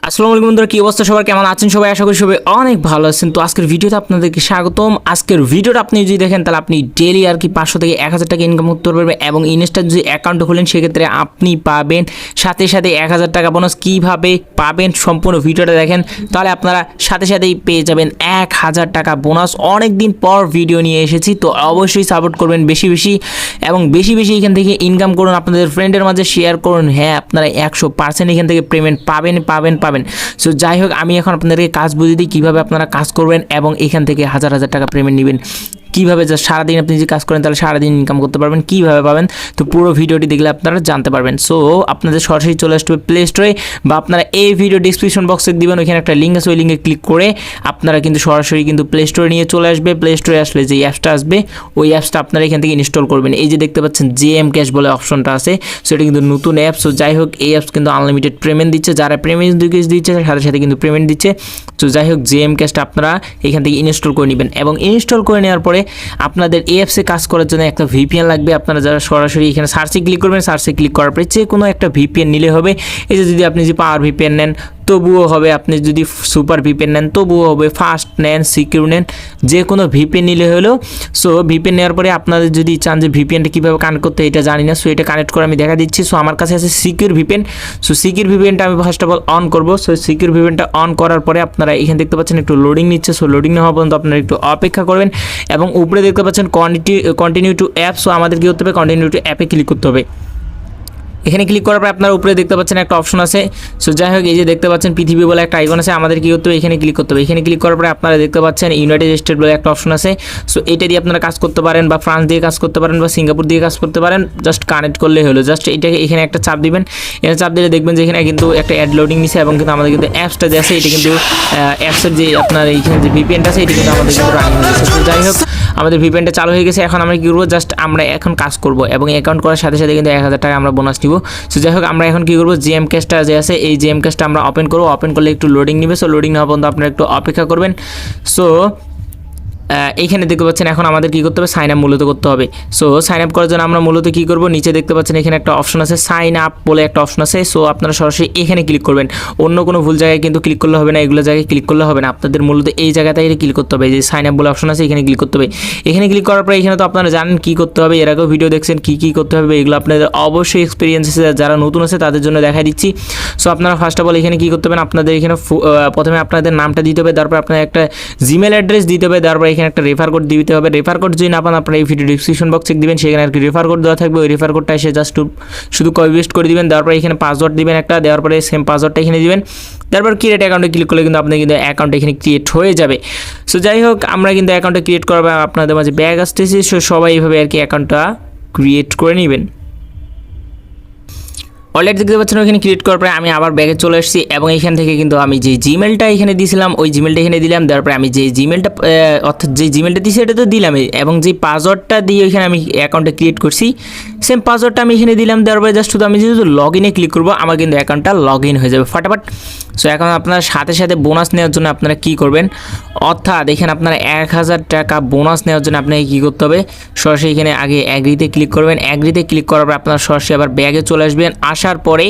আসসালামু আলাইকুম বন্ধুরা, কি অবস্থা সবার, কেমন আছেন সবাই? আশা করি সবাই অনেক ভালো আছেন। তো আজকের ভিডিওতে আপনাদেরকে স্বাগতম। আজকের ভিডিওটা আপনি যদি দেখেন তাহলে আপনি ডেইলি আর কি 500 থেকে 1000 টাকা ইনকাম করতে পারবেন এবং ইনস্টার যদি অ্যাকাউন্ট খোলেন সেক্ষেত্রে আপনি পাবেন সাথে সাথে 1000 টাকা বোনাস। কীভাবে পাবেন সম্পূর্ণ ভিডিওটা দেখেন, তাহলে আপনারা সাথে সাথেই পেয়ে যাবেন 1000 টাকা বোনাস। অনেক দিন পর ভিডিও নিয়ে এসেছি, তো অবশ্যই সাপোর্ট করবেন বেশি বেশি এবং বেশি বেশি এখান থেকে ইনকাম করুন, আপনাদের ফ্রেন্ডের মাঝে শেয়ার করুন। হ্যাঁ, আপনারা 100% এখান থেকে পেমেন্ট পাবেন। সো যাই হোক, আমি এখন আপনাদেরকে কাজ বুঝিয়ে দিই কীভাবে আপনারা কাজ করবেন এবং এখান থেকে হাজার হাজার টাকা পেমেন্ট নেবেন। কীভাবে যা সারাদিন আপনি যদি কাজ করেন তাহলে সারাদিন ইনকাম করতে পারবেন, কীভাবে পাবেন তো পুরো ভিডিওটি দেখলে আপনারা জানতে পারবেন। সো আপনাদের সরাসরি চলে আসবে প্লে স্টোরে বা আপনারা এই ভিডিও ডিসক্রিপশন বক্সে দিবেন, ওইখানে একটা লিঙ্ক আছে, ওই লিঙ্কে ক্লিক করে আপনারা কিন্তু সরাসরি কিন্তু প্লে স্টোরে নিয়ে চলে আসবে। প্লে স্টোরে আসলে যে অ্যাপসটা আসবে ওই অ্যাপসটা আপনারা এখান থেকে ইনস্টল করবেন। এই যে দেখতে পাচ্ছেন জেএম ক্যাশ বলে অপশনটা আছে, সো এটা কিন্তু নতুন অ্যাপ। সো যাই হোক, এই অ্যাপস কিন্তু আনলিমিটেড পেমেন্ট দিচ্ছে, যারা পেমেন্ট দিচ্ছে সাথে সাথে কিন্তু পেমেন্ট দিচ্ছে। তো যাই হোক, জেএম ক্যাশটা আপনারা এখান থেকে ইনস্টল করে নেবেন এবং ইনস্টল করে নেওয়ার পরে আপনাদের এই অ্যাপসে কাজ করার জন্য একটা ভিপিএন লাগবে। আপনারা যারা সরাসরি এখানে সার্চে ক্লিক করবেন, সার্চে ক্লিক করার পরে যে কোনো একটা ভিপিএন নিলে হবে। এই যে যদি আপনি যদি পাওয়ার ভিপিএন নেন তবুও হবে, আপনি যদি সুপার ভিপিএন নেন তবুও হবে, ফাস্ট নেন, সিকিউর নেন, যে কোনো ভিপিএন নিলে হলো। সো ভিপিএন নেওয়ার পরে আপনাদের যদি চান যে ভিপিএনটা কীভাবে কানেক্ট করতে এটা জানি না, সো এটা কানেক্ট করে আমি দেখা দিচ্ছি। সো আমার কাছে আছে সিকিউর ভিপিএন। সো সিকিউর ভিপিএনটা আমি ফার্স্ট অফ অল অন করবো। সো সিকিউর ভিপিএনটা অন করার পরে আপনারা এখানে দেখতে পাচ্ছেন একটু লোডিং নিচ্ছে। সো লোডিং নেওয়া পর্যন্ত আপনারা একটু অপেক্ষা করবেন এবং উপরে দেখতে পাচ্ছেন কন্টিনিউ টু অ্যাপ। সো আমাদের কী করতে হবে, কন্টিনিউ টু অ্যাপে ক্লিক করতে হবে। এখানে ক্লিক করার পর আপনার উপরে দেখতে পাচ্ছেন একটা অপশন আছে। সো যাই হোক, এই যে দেখতে পাচ্ছেন পৃথিবী বলে একটা আইকন আছে, আমাদের কী করতে হবে, এখানে ক্লিক করতে হবে। এখানে ক্লিক করার পরে আপনারা দেখতে পাচ্ছেন ইউনাইটেড স্টেট বলে একটা অপশন আছে। সো এটা দিয়ে আপনারা কাজ করতে পারেন বা ফ্রান্স দিয়ে কাজ করতে পারেন বা সিঙ্গাপুর দিয়ে কাজ করতে পারেন, জাস্ট কানেক্ট করলেই হলো। জাস্ট এটাকে এখানে একটা চাপ দিবেন, এখানে চাপ দিলে দেখবেন যে এখানে কিন্তু একটা অ্যাড লোডিং নিছে এবং কিন্তু আমাদের কিন্তু অ্যাপসটা যে আছে এটা কিন্তু অ্যাপসের যে আপনার এইখানে যে ভিপিএনটা আছে এটা কিন্তু আমাদের কিন্তু রানিং হয়ে গেছে। তো যাই হোক, আমাদের ভিপিএনটা চালু হয়ে গেছে। এখন আমরা কী করবো, জাস্ট আমরা এখন কাজ করব এবং অ্যাকাউন্ট করার সাথে সাথে কিন্তু 1000 টাকা আমরা বোনাস নিব। সো যাই হোক, আমরা এখন কী করবো, জিএম ক্যাশটা যে আছে এই জিএম ক্যাশটা আমরা ওপেন করবো। ওপেন করলে একটু লোডিং নেবে। সো লোডিং নেওয়া পর্যন্ত আপনারা একটু অপেক্ষা করবেন। সো এইখানে দেখতে পাচ্ছেন এখন আমাদের কী করতে হবে, সাইন আপ মূলত করতে হবে। সো সাইন আপ করার জন্য আমরা মূলত কী করবো, নিচে দেখতে পাচ্ছেন এখানে একটা অপশন আছে, সাইন আপ বলে একটা অপশন আছে। সো আপনারা সরাসরি এখানে ক্লিক করবেন, অন্য কোনো ভুল জায়গায় কিন্তু ক্লিক করলে হবে না, এগুলো জায়গায় ক্লিক করলে হবে না, আপনাদের মূলত এই জায়গাটাই ক্লিক করতে হবে। যে সাইন আপ বলে অপশন আছে এখানে ক্লিক করতে হবে। এখানে ক্লিক করার পরে এখানে তো আপনারা জানেন কী করতে হবে, এর আগেও ভিডিও দেখছেন কী করতে হবে, এগুলো আপনাদের অবশ্যই এক্সপিরিয়েন্স আছে, যারা নতুন আছে তাদের জন্য দেখাই দিচ্ছি। সো আপনারা ফার্স্ট অফ অল এখানে কী করতে হবে, আপনাদের এখানে প্রথমে আপনাদের নামটা দিতে হবে, তারপর আপনার একটা জিমেল অ্যাড্রেস দিতে হবে, তারপর এখানে একটা রেফার কোড দিতে হবে। রেফার কোড যদি না পান আপনারা এই ভিডিও ডিসক্রিপশন বক্সে দিবেন, সেখানে আর কি রেফার কোড দেওয়া থাকবে। ওই রেফার কোডটা এসে জাস্ট শুধু কপি পেস্ট করে দিবেন, তারপর এখানে পাসওয়ার্ড দিবেন একটা, দেওয়ার পরে সেম পাসওয়ার্ডটা এখানে দিবেন, তারপর ক্রিয়েট অ্যাকাউন্টে ক্লিক করলে কিন্তু আপনার কিন্তু অ্যাকাউন্ট এখানে ক্রিয়েট হয়ে যাবে। সো যাই হোক, আমরা কিন্তু অ্যাকাউন্টটা ক্রিয়েট করবো, আপনাদের মাঝে ব্যাগ আসতেছি। সো সবাই এইভাবে আর কি অ্যাকাউন্টটা ক্রিয়েট করে নেবেন। অলরেডি দেখতে পাচ্ছেন ওইখানে ক্রিয়েট করার পরে আমি আবার ব্যাগে চলে আসছি এবং এখান থেকে কিন্তু আমি যে জিমেলটা এখানে দিয়েছিলাম ওই জিমেলটা এখানে দিলাম। দেওয়ার পরে আমি যে জিমেলটা অর্থাৎ যে জিমেলটা দিয়েছি এটা তো দিলামই, এবং যে পাসওয়ার্ডটা দিয়ে ওইখানে আমি অ্যাকাউন্টটা ক্রিয়েট করছি সেম পাসওয়ার্ডটা আমি এখানে দিলাম। দেওয়ার পরে জাস্ট শুধু আমি যেহেতু লগ ইনে ক্লিক করবো আমার কিন্তু অ্যাকাউন্টটা লগ ইন হয়ে যাবে ফটাফট। সো এখন আপনার সাথে সাথে বোনাস নেওয়ার জন্য আপনারা কী করবেন, অর্থাৎ এখানে আপনারা 1000 টাকা বোনাস নেওয়ার জন্য আপনাকে কী করতে হবে, সরাসরি এখানে আগে অ্যাগ্রিতে ক্লিক করবেন। অ্যাগ্রিতে ক্লিক করার পর আপনারা সরাসরি আবার ব্যাগে চলে আসবেন। আসার পরে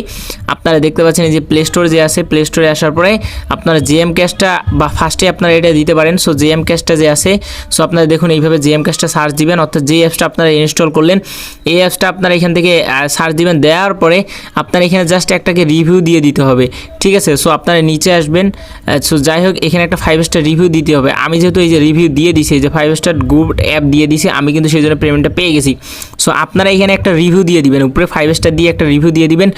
আপনারা দেখতে পাচ্ছেন এই যে প্লে স্টোর যে আছে, প্লে স্টোরে আসার পরে আপনারা জিএম ক্যাশটা বা ফার্স্টে আপনারা এটা দিতে পারেন। সো জিএম ক্যাশটা যে আছে, সো আপনারা দেখুন এইভাবে জিএম ক্যাশটা সার্চ দিবেন, অর্থাৎ যে অ্যাপসটা আপনারা ইনস্টল করলেন এই অ্যাপসটা আপনারা এখান থেকে সার্চ দিবেন। দেওয়ার পরে আপনারা এখানে জাস্ট একটাকে রিভিউ দিয়ে দিতে হবে, ঠিক আছে। সো আপনারা নিচে আসবেন। সো যাই হোক, এখানে একটা 5 স্টার রিভিউ দিতে হবে। আমি যেহেতু এই যে রিভিউ দিয়ে দিছি, এই যে 5 স্টার গুড অ্যাপ দিয়ে দিছি, আমি কিন্তু সেই জন্য পেমেন্টটা পেয়ে গেছি। সো আপনারা এখানে একটা রিভিউ দিয়ে দিবেন, উপরে 5 স্টার দিয়ে একটা রিভিউ দিয়ে দিবেন,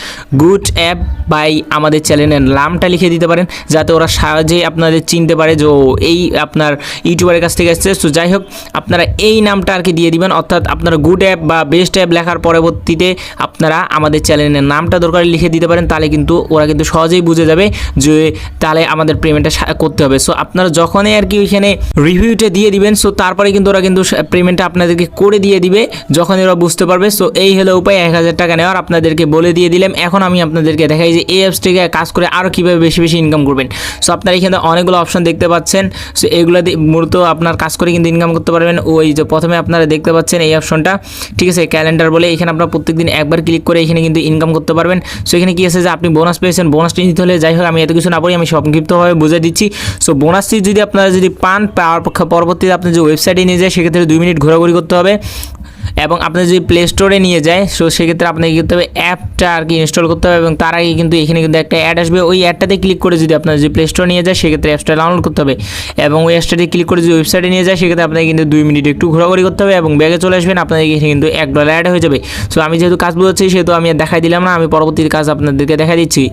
গুড অ্যাপ বাই আমাদের চ্যানেলের নামটা লিখে দিতে পারেন, যাতে ওরা সহজেই আপনাদের চিনতে পারে যে এই আপনার ইউটিউবারের কাছ থেকে আসছে। সো যাই হোক, আপনারা এই নামটা আর কি দিয়ে দিবেন, অর্থাৎ আপনারা গুড অ্যাপ বা বেস্ট অ্যাপ লেখার পরবর্তীতে আপনারা আমাদের চ্যানেলের নামটা দরকার লিখে দিতে পারেন, তাহলে কিন্তু ওরা কিন্তু সহজেই বুঝে যাবে যে তাহলে আমাদের পেমেন্টটা করতে হবে। সো আপনারা যখনই আর কি ওইখানে রিভিউটা দিয়ে দিবেন, সো তারপরে কিন্তু ওরা কিন্তু পেমেন্টটা আপনাদেরকে করে দিয়ে দিবে যখন ওরা বুঝতে পারবে। সো এই হলো উপায় 1000 টাকা নেওয়ার, আপনাদেরকে বলে দিয়ে দিলাম। এখন আমি আপনাদেরকে দেখাই যে এই অ্যাপস থেকে কাজ করে আরও কীভাবে বেশি বেশি ইনকাম করবেন। সো আপনারা এখানে অনেকগুলো অপশন দেখতে পাচ্ছেন, সো এগুলো মূলত আপনার কাজ করে কিন্তু ইনকাম করতে পারবেন। ওই যে প্রথমে আপনারা দেখতে পাচ্ছেন এই অপশনটা, ঠিক আছে, ক্যালেন্ডার বলে বলে এখানে আপনারা প্রত্যেকদিন একবার ক্লিক করে এখানে কিন্তু ইনকাম করতে পারবেন। সো এখানে কি আছে যে আপনি বোনাস পেয়েছেন, বোনাসটি নিতে হলে যাই হোক আমি এত কিছু না বলি, আমি সংক্ষিপ্তভাবে বুঝে দিচ্ছি। সো বোনাসটি যদি আপনারা পান, পাওয়ার পরবর্তীতে আপনি যে ওয়েবসাইটে নিয়ে যায় সেক্ষেত্রে 2 মিনিট ঘোরাঘুরি করতে হবে এবং আপনি যদি প্লে স্টোরে নিয়ে যায় সো সেক্ষেত্রে আপনাকে কী করতে হবে, অ্যাপটা আর কি ইনস্টল করতে হবে এবং তার আগে কিন্তু এখানে কিন্তু একটা অ্যাড আসবে। ওই অ্যাডটাতে ক্লিক করে যদি আপনার যদি প্লে স্টোরে নিয়ে যায় সেক্ষেত্রে অ্যাপসটা ডাউনলোড করতে হবে এবং ওই অ্যাপসটাতে ক্লিক করে যদি ওয়েবসাইটে নিয়ে যায় সেক্ষেত্রে আপনাকে কিন্তু 2 মিনিট একটু ঘোরাঘুরি করতে হবে এবং ব্যাগে চলে আসবেন, আপনাদের এখানে কিন্তু $1 অ্যাড হয়ে যাবে। সো আমি যেহেতু কাজ বুঝাচ্ছি সেহেতু আমি আর দেখাই দিলাম না, আমি পরবর্তী কাজ আপনাদেরকে দেখাই দিচ্ছি।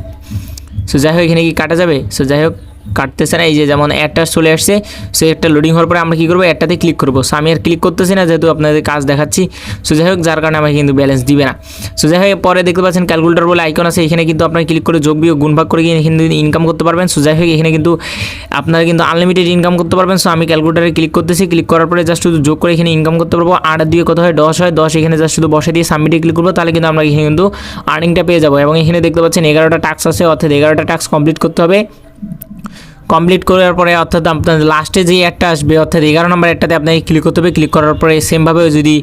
সো যাই হোক এখানে কি কাটা যাবে? সো যাই হোক কাটতেছে না, এই যে যেমন অ্যাডটা চলে আসছে। সো একটা লোডিং হওয়ার পরে আমরা কী করবো, অ্যাডটাতে ক্লিক করবো। সো আমি আর ক্লিক করতেছি না যেহেতু আপনাদের কাজ দেখাচ্ছি। সো যাই হোক যার কারণে আমাকে কিন্তু ব্যালেন্স দিবে না। সো যাই হোক পরে দেখতে পাচ্ছেন ক্যালকুলেটর বলে আইকন আছে, এখানে কিন্তু আপনার ক্লিক করে যোগ বিয়োগ গুণ ভাগ করে গিয়ে এখানে ইনকাম করতে পারবেন। সো যাই হোক এখানে কিন্তু আপনারা কিন্তু আনলিমিটেড ইনকাম করতে পারবেন। সো আমি ক্যালকুলেটারে ক্লিক করতেছি, ক্লিক করার পরে জাস্ট শুধু যোগ করে এখানে ইনকাম করতে পারবো। 8 আর 2 কত হয়? 10 হয়। 10 এখানে জাস্ট শুধু বসে দিয়ে সাবমিটে ক্লিক করবো, তাহলে কিন্তু আমরা এখানে কিন্তু আর্নিংটা পেয়ে যাবো। এবং এখানে দেখতে পাচ্ছেন 11টা টাস্ক আছে, অর্থাৎ 11টা টাস্ক কমপ্লিট করতে হবে। কমপ্লিট করার পরে অর্থাৎ আপনার লাস্টে যে একটা আসবে অর্থাৎ 11 নম্বর একটাতে আপনাকে ক্লিক করতে হবে। ক্লিক করার পরে সেমভাবে যদি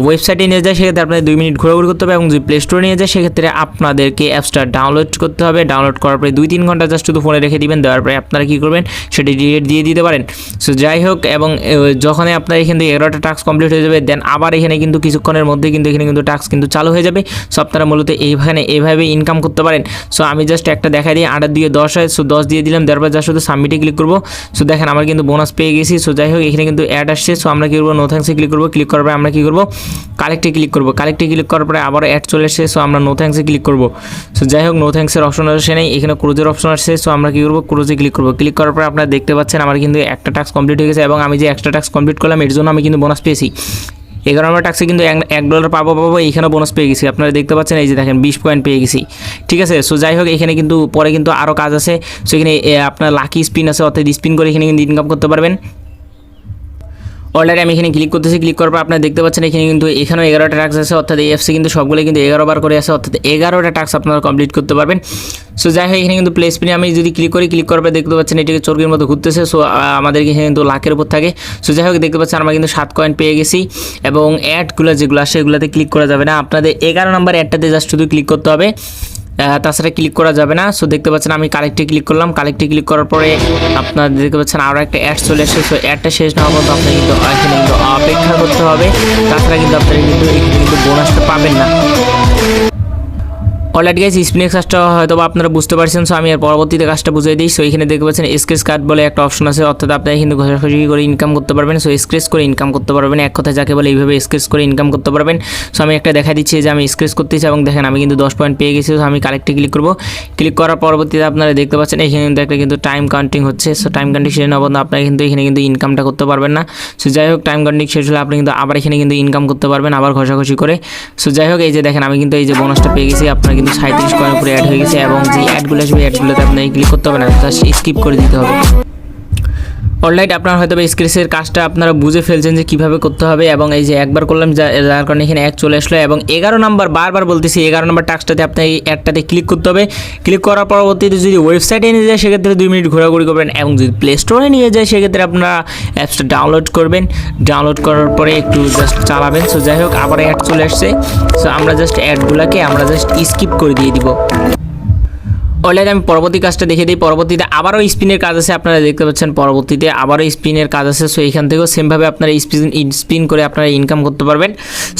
ওয়েবসাইটে নিয়ে যায় সেক্ষেত্রে আপনাদের 2 মিনিট ঘোরাঘুরি করতে হবে এবং যদি প্লে স্টোরে নিয়ে যায় সেক্ষেত্রে আপনাদেরকে অ্যাপসটা ডাউনলোড করতে হবে। ডাউনলোড করার পরে 2-3 ঘন্টা জাস্ট শুধু ফোনে রেখে দিবেন, দেওয়ার পরে আপনারা কী করবেন সেটি ডিলিট দিয়ে দিতে পারেন। সো যাই হোক এবং যখনই আপনার এখান থেকে 11টা টাস্ক কমপ্লিট হয়ে যাবে দেন আবার এখানে কিন্তু কিছুক্ষণের মধ্যে কিন্তু এখানে কিন্তু টাস্ক কিন্তু চালু হয়ে যাবে। সো আপনারা মূলত এইভাবে ইনকাম করতে পারেন। সো আমি জাস্ট একটা দেখাই দিই, 8 আর 2 10 হয়। সো 10 দিয়ে দিলাম, দেওয়ার পর জাস্ট শুধু সাবমিটে ক্লিক করবো। সো দেখেন আমার কিন্তু বোনাস পেয়ে গেছি। সো যাই হোক এখানে কিন্তু অ্যাড আসছে। সো আমরা কী করবো, নো থ্যাঙ্কসে ক্লিক করবো। ক্লিক করার পরে আমরা কী করবো, কালেক্টে ক্লিক করবো। কালেক্টে ক্লিক করার পরে আবার অ্যাড চলে আসছে। সো আমরা নো থ্যাঙ্কসে ক্লিক করবো। সো যাই হোক নো থ্যাঙ্কসের অপশন আসে নেই, এখানে ক্রোজের অপশন আসছে। সো আমরা কী করবো, ক্রোজে ক্লিক করবো। ক্লিক করার পরে আপনারা দেখতে পাচ্ছেন আমার কিন্তু একটা টাস্ক কমপ্লিট হয়ে গেছে এবং আমি যে একটা টাস্ক কমপ্লিট করলাম এর জন্য আমি কিন্তু বোনাস পেয়েছি। 11 নম্বর টাস্কে কিন্তু $1 পাবো এইখানেও বোনাস পেয়ে গেছি। আপনারা দেখতে পাচ্ছেন এই যে দেখেন 20 পয়েন্ট পেয়ে গেছি, ঠিক আছে। সো যাই হোক এখানে কিন্তু পরে কিন্তু আরও কাজ আছে। সো এখানে আপনার লাকি স্পিন আছে, অর্থাৎ স্পিন করে এখানে কিন্তু ইনকাম করতে পারবেন। অলরেডি আমি এখানে ক্লিক করতেছি। ক্লিক করার পর আপনারা দেখতে পাচ্ছেন এখানে কিন্তু এখানেও 11টা টাস্ক আছে, অর্থাৎ এই অ্যাপসে কিন্তু সবগুলো কিন্তু 11 বার করে আছে, অর্থাৎ 11টা টাস্ক আপনারা কমপ্লিট করতে পারবেন। সো যাই হোক এখানে কিন্তু প্লে স্পিনে আমি যদি ক্লিক করি, ক্লিক করার পর দেখতে পাচ্ছেন এটাকে চোরকির মতো ঘুরতেছে। সো আমাদেরকে এখানে কিন্তু লাখের উপর থাকে। সো যাই হোক দেখতে পাচ্ছেন আমরা কিন্তু 7 কয়েন পেয়ে গেছি এবং অ্যাডগুলো যেগুলো আসে সেগুলোতে ক্লিক করা যাবে না, আপনাদের 11 নম্বর অ্যাডটাতে জাস্ট শুধু ক্লিক করতে হবে, তাছাড়া ক্লিক করা যাবে না। সো দেখতে পাচ্ছেন আমি কালেক্টে ক্লিক করলাম। কালেক্টে ক্লিক করার পরে আপনারা দেখতে পাচ্ছেন আরও একটা অ্যাড চলে আসছে। সো অ্যাডটা শেষ না হওয়ার পর্যন্ত আপনাকে কিন্তু এখানে কিন্তু অপেক্ষা করতে হবে, তাছাড়া কিন্তু আপনারা কিন্তু এখানে কিন্তু বোনাসটা পাবেন না। অলরেডি গাইস স্পিনের কাজটা হয়তো আপনারা বুঝতে পারছেন। সো আমি আর পরবর্তীতে কাজটা বুঝিয়ে দিই। সো এখানে দেখতে পাচ্ছেন স্ক্রেচ কার্ড বলে একটা অপশন আছে, অর্থাৎ আপনারা কিন্তু ঘষাঘষি করে ইনকাম করতে পারবেন। সো স্ক্রেচ করে ইনকাম করতে পারবেন, এক কথায় যাকে বলে এইভাবে স্ক্রেচ করে ইনকাম করতে পারবেন। সো আমি একটা দেখা দিচ্ছি যে আমি স্ক্রেচ করতেছি এবং দেখেন আমি কিন্তু 10 পয়েন্ট পেয়ে গেছি। সো আমি কালেক্টে ক্লিক করবো। ক্লিক করার পরবর্তীতে আপনারা দেখতে পাচ্ছেন এখানে কিন্তু একটা কিন্তু টাইম কাউন্টিং হচ্ছে। সো টাইম কাউন্টিং শেষ না পর্যন্ত আপনারা কিন্তু এখানে কিন্তু ইনকামটা করতে পারবেন না। সো যাই হোক টাইম কাউন্টিং শেষ হলে আপনি কিন্তু আবার এখানে কিন্তু ইনকাম করতে পারবেন আবার ঘষাঘষি করে। সো যাই হোক এই যে দেখেন আমি কিন্তু এই যে বোনাসটা পেয়ে গেছি, আপনারা কিন্তু 37 কয়েন উপরে অ্যাড হয়ে গেছে এবং যে অ্যাডগুলো আসবে অ্যাডগুলোতে আপনাকে ক্লিক করতে হবে না, জাস্ট স্কিপ করে দিতে হবে। অলরাইট আপনারা হয়তো স্ক্রেচের কাজটা আপনারা বুঝে ফেলছেন যে কীভাবে করতে হবে এবং এই যে একবার করলাম যার কারণে এখানে এক চলে আসলো এবং 11 নম্বর বারবার বলতেছি 11 নম্বর টাস্কটাতে আপনার এই অ্যাডটাতে ক্লিক করতে হবে। ক্লিক করার পরবর্তীতে যদি ওয়েবসাইটে নিয়ে যায় সেক্ষেত্রে 2 মিনিট ঘোরাঘুরি করবেন এবং যদি প্লে স্টোরে নিয়ে যায় সেক্ষেত্রে আপনারা অ্যাপসটা ডাউনলোড করবেন। ডাউনলোড করার পরে একটু জাস্ট চালাবেন। সো যাই হোক আবার অ্যাড চলে আসছে। সো আমরা জাস্ট অ্যাডগুলোকে আমরা জাস্ট স্কিপ করে দিয়ে দিব। অলরেডি আমি পরবর্তী কাজটা দেখে দিই। পরবর্তীতে আবারও স্পিনের কাজ আছে, আপনারা দেখতে পাচ্ছেন পরবর্তীতে আবারও স্পিনের কাজ আছে। সো এখান থেকেও সেমভাবে আপনারা স্পিন করে আপনারা ইনকাম করতে পারবেন।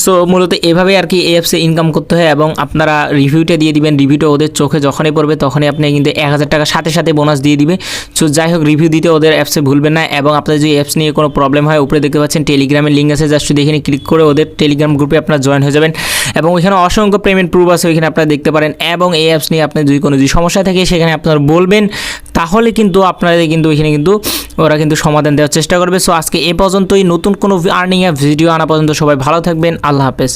সো মূলত এভাবে আর কি এই অ্যাপসে ইনকাম করতে হয় এবং আপনারা রিভিউটা দিয়ে দিবেন। রিভিউটা ওদের চোখে যখনই পড়বে তখনই আপনি কিন্তু 1000 টাকা সাথে সাথে বোনাস দিয়ে দিবে। সো যাই হোক রিভিউ দিতে ওদের অ্যাপসে ভুলবেন না এবং আপনাদের যদি অ্যাপস নিয়ে কোনো প্রবলেম হয় উপরে দেখতে পাচ্ছেন টেলিগ্রামের লিঙ্ক আছে, জাস্ট এখানে ক্লিক করে ওদের টেলিগ্রাম গ্রুপে আপনারা জয়েন হয়ে যাবেন এবং ওইখানে অসংখ্য পেমেন্ট প্রুফ আছে, ওইখানে আপনারা দেখতে পারেন এবং এই অ্যাপস নিয়ে আপনার যদি কোনো সমস্যা থাকে সেখানে আপনারা বলবেন, তাহলে কিন্তু আপনাদের কিন্তু এখানে কিন্তু ওরা কিন্তু সমাধান দেওয়ার চেষ্টা করবে। সো আজকে এ পর্যন্তই, নতুন কোনো আর্নিং অ্যাপ ভিডিও আনা পর্যন্ত সবাই ভালো থাকবেন, আল্লাহ হাফেজ।